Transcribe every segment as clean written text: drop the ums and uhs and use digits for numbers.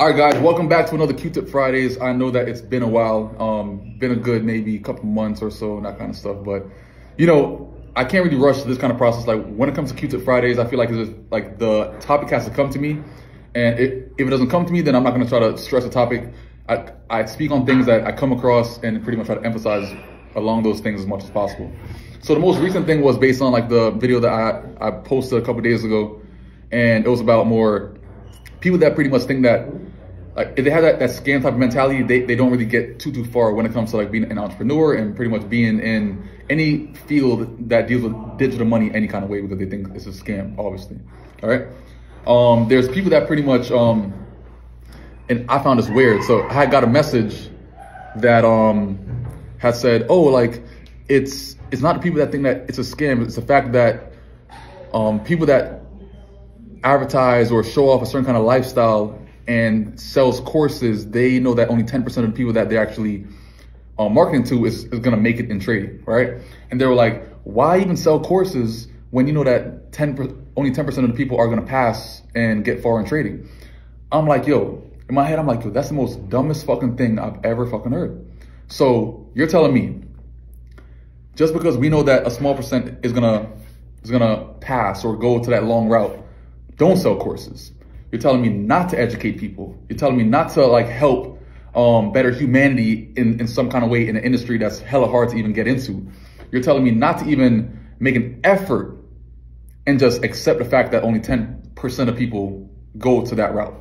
All right, guys, welcome back to another Q-Tip Fridays. I know that it's been a while, been a good maybe couple months or so and that kind of stuff. But, you know, I can't really rush this kind of process. Like when it comes to Q-Tip Fridays, I feel like it's just, like the topic has to come to me. And if it doesn't come to me, then I'm not going to try to stress the topic. I speak on things that I come across and pretty much try to emphasize along those things as much as possible. So the most recent thing was based on like the video that I posted a couple days ago. And it was about more people that pretty much think that like if they have that scam type of mentality, they don't really get too far when it comes to like being an entrepreneur and pretty much being in any field that deals with digital money any kind of way, because they think it's a scam, obviously. All right. There's people that pretty much and I found this weird. So I got a message that had said, oh, like it's not the people that think that it's a scam, it's the fact that people that advertise or show off a certain kind of lifestyle and sells courses, they know that only 10% of the people that they're actually marketing to is going to make it in trading, right? And they were like, why even sell courses when you know that only 10% of the people are going to pass and get far in trading? I'm like, yo, in my head, I'm like, yo, that's the most dumbest fucking thing I've ever fucking heard. So you're telling me just because we know that a small percent is gonna pass or go to that long route, don't sell courses. You're telling me not to educate people. You're telling me not to like help better humanity in some kind of way in an industry that's hella hard to even get into. You're telling me not to even make an effort and just accept the fact that only 10% of people go to that route.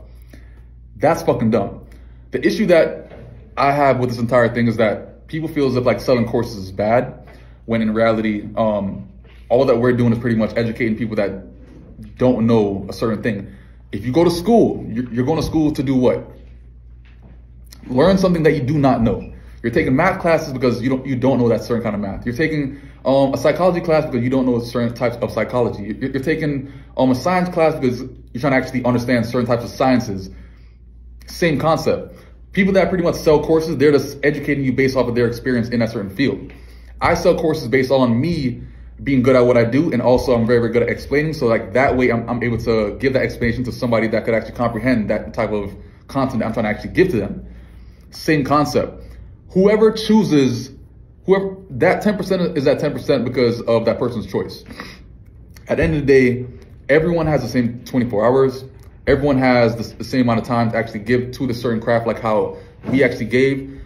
That's fucking dumb. The issue that I have with this entire thing is that people feel as if like selling courses is bad, when in reality, all that we're doing is pretty much educating people that don't know a certain thing. If you go to school, you're going to school to do what? Learn something that you do not know. You're taking math classes because you don't know that certain kind of math. You're taking a psychology class because you don't know certain types of psychology. You're taking a science class because you're trying to actually understand certain types of sciences. Same concept. People that pretty much sell courses, they're just educating you based off of their experience in that certain field. I sell courses based on me being good at what I do, and also I'm very, very good at explaining. So like that way I'm able to give that explanation to somebody that could actually comprehend that type of content that I'm trying to actually give to them. Same concept. Whoever that 10% is that 10% because of that person's choice. At the end of the day, everyone has the same 24 hours. Everyone has the same amount of time to actually give to the certain craft, like how we actually gave.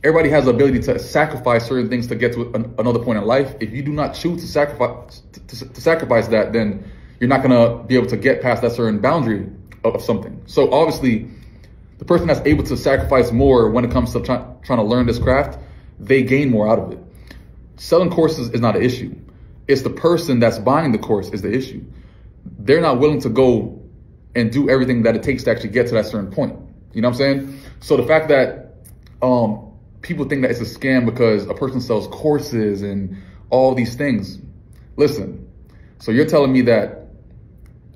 Everybody has the ability to sacrifice certain things to get to another point in life. If you do not choose to sacrifice that, then you're not gonna be able to get past that certain boundary of something. So obviously, the person that's able to sacrifice more when it comes to trying to learn this craft, they gain more out of it. Selling courses is not an issue. It's the person that's buying the course is the issue. They're not willing to go and do everything that it takes to actually get to that certain point. You know what I'm saying? So the fact that people think that it's a scam because a person sells courses and all these things. Listen, so you're telling me that,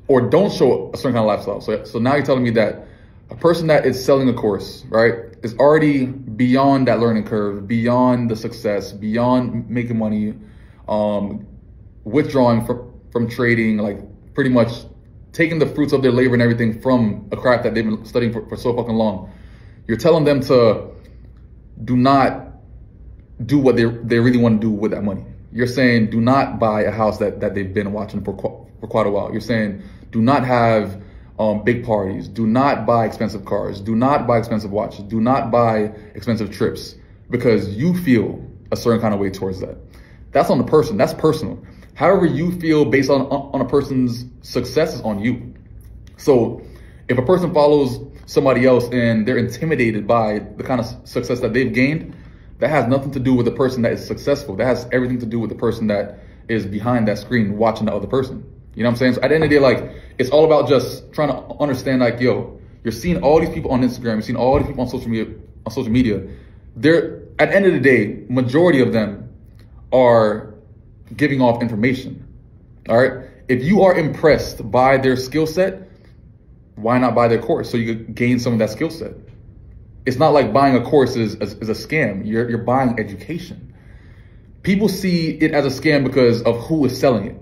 or don't show a certain kind of lifestyle. So now you're telling me that a person that is selling a course, right, is already beyond that learning curve, beyond the success, beyond making money, withdrawing from trading, like pretty much taking the fruits of their labor and everything from a craft that they've been studying for so fucking long. You're telling them to do not do what they really want to do with that money. You're saying do not buy a house that they've been watching for quite a while. You're saying do not have big parties. Do not buy expensive cars. Do not buy expensive watches. Do not buy expensive trips because you feel a certain kind of way towards that. That's on the person. That's personal. However you feel based on a person's success is on you. So if a person follows somebody else and they're intimidated by the kind of success that they've gained, that has nothing to do with the person that is successful. That has everything to do with the person that is behind that screen watching the other person. You know what I'm saying? So at the end of the day, like, it's all about just trying to understand, like, yo, you're seeing all these people on Instagram, you're seeing all these people on social media. They're, at the end of the day, majority of them are giving off information. All right. If you are impressed by their skill set, why not buy their course so you could gain some of that skill set? It's not like buying a course is a scam. You're buying education. People see it as a scam because of who is selling it,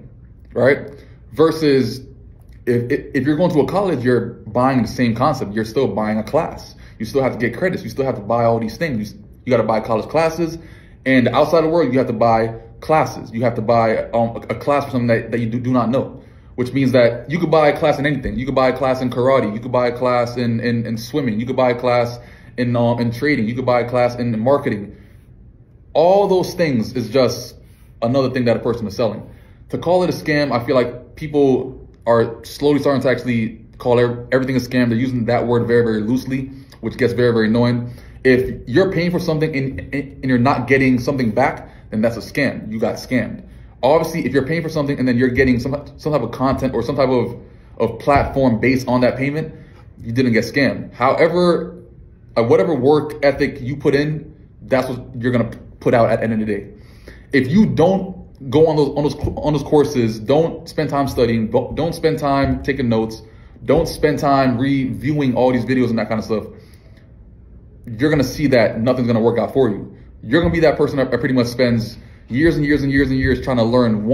right? Versus If you're going to a college, you're buying the same concept. You're still buying a class. You still have to get credits. You still have to buy all these things. You got to buy college classes. And outside the world, you have to buy classes. You have to buy a class for something that you do not know, which means that you could buy a class in anything. You could buy a class in karate. You could buy a class in swimming. You could buy a class in trading. You could buy a class in marketing. All those things is just another thing that a person is selling. To call it a scam, I feel like people are slowly starting to actually call everything a scam. They're using that word very, very loosely, which gets very, very annoying. If you're paying for something and you're not getting something back, then that's a scam. You got scammed. Obviously, if you're paying for something and then you're getting some type of content or some type of platform based on that payment, you didn't get scammed. However, whatever work ethic you put in, that's what you're gonna put out at the end of the day. If you don't go on those courses, don't spend time studying, don't spend time taking notes, don't spend time reviewing all these videos and that kind of stuff, you're gonna see that nothing's gonna work out for you. You're gonna be that person that pretty much spends years and years and years and years trying to learn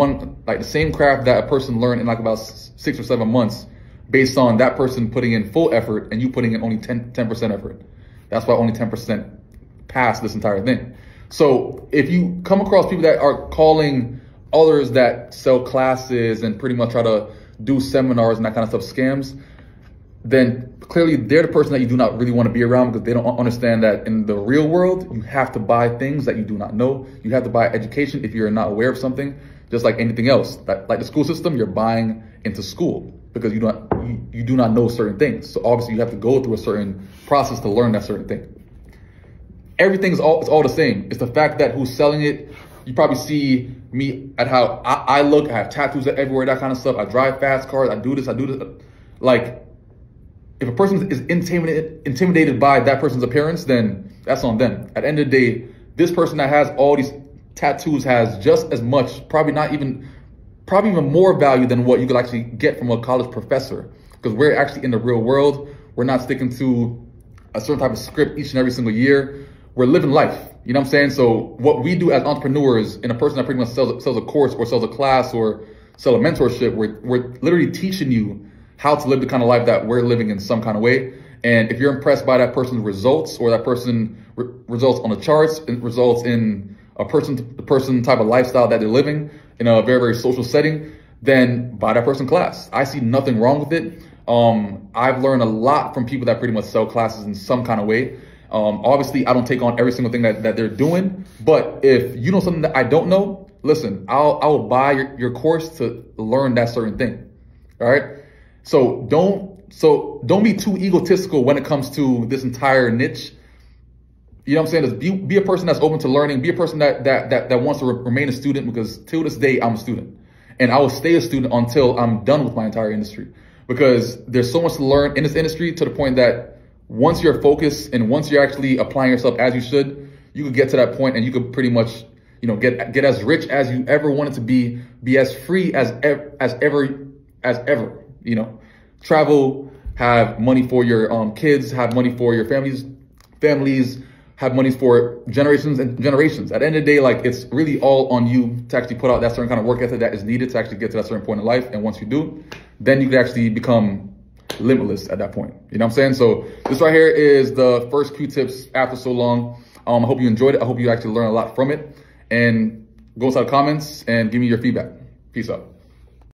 the same craft that a person learned in like about 6 or 7 months, based on that person putting in full effort and you putting in only 10% effort. That's why only 10% pass this entire thing. So if you come across people that are calling others that sell classes and pretty much try to do seminars and that kind of stuff scams, then clearly they're the person that you do not really want to be around, because they don't understand that in the real world, you have to buy things that you do not know. You have to buy education if you're not aware of something, just like anything else. Like the school system, you're buying into school because you do not know certain things. So obviously you have to go through a certain process to learn that certain thing. Everything's all the same. It's the fact that who's selling it. You probably see me at how I look. I have tattoos everywhere, that kind of stuff. I drive fast cars. I do this. Like, if a person is intimidated by that person's appearance, then that's on them. At the end of the day, this person that has all these tattoos has just as much, probably even more value than what you could actually get from a college professor. Because we're actually in the real world. We're not sticking to a certain type of script each and every single year. We're living life. You know what I'm saying? So what we do as entrepreneurs, and a person that pretty much sells a course or sells a class or sell a mentorship, we're literally teaching you how to live the kind of life that we're living in some kind of way. And if you're impressed by that person's results, or that person results on the charts, it results in a person type of lifestyle that they're living in a very, very social setting, then buy that person class. I see nothing wrong with it. I've learned a lot from people that pretty much sell classes in some kind of way. Obviously, I don't take on every single thing that they're doing, but if you know something that I don't know, listen, I will buy your course to learn that certain thing. All right. So don't be too egotistical when it comes to this entire niche. You know what I'm saying? Just be a person that's open to learning. Be a person that wants to remain a student, because till this day, I'm a student. And I will stay a student until I'm done with my entire industry, because there's so much to learn in this industry, to the point that once you're focused and once you're actually applying yourself as you should, you could get to that point and you could pretty much, get as rich as you ever wanted to be as free as ever, travel, have money for your kids, have money for your families, have money for generations and generations. At the end of the day, like, it's really all on you to actually put out that certain kind of work ethic that is needed to actually get to that certain point in life. And once you do, then you can actually become limitless at that point. You know what I'm saying? So this right here is the first Q-tips after so long. I hope you enjoyed it. I hope you actually learned a lot from it. And go inside the comments and give me your feedback. Peace out.